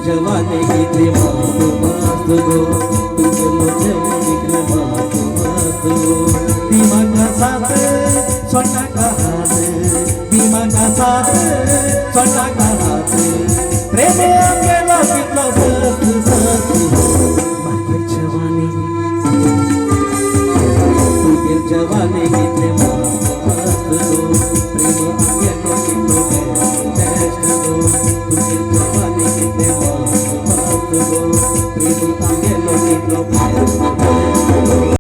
जवानी निकले मस्त गो तुझे मुझे निकले मस्त गो बीमा का साथ सोना का हाथ बीमा का साथ सोना का हाथ प्रेम अकेला कितना सस्त माझी जवानी तुझे जवानी निकले मस्त गो प्रेम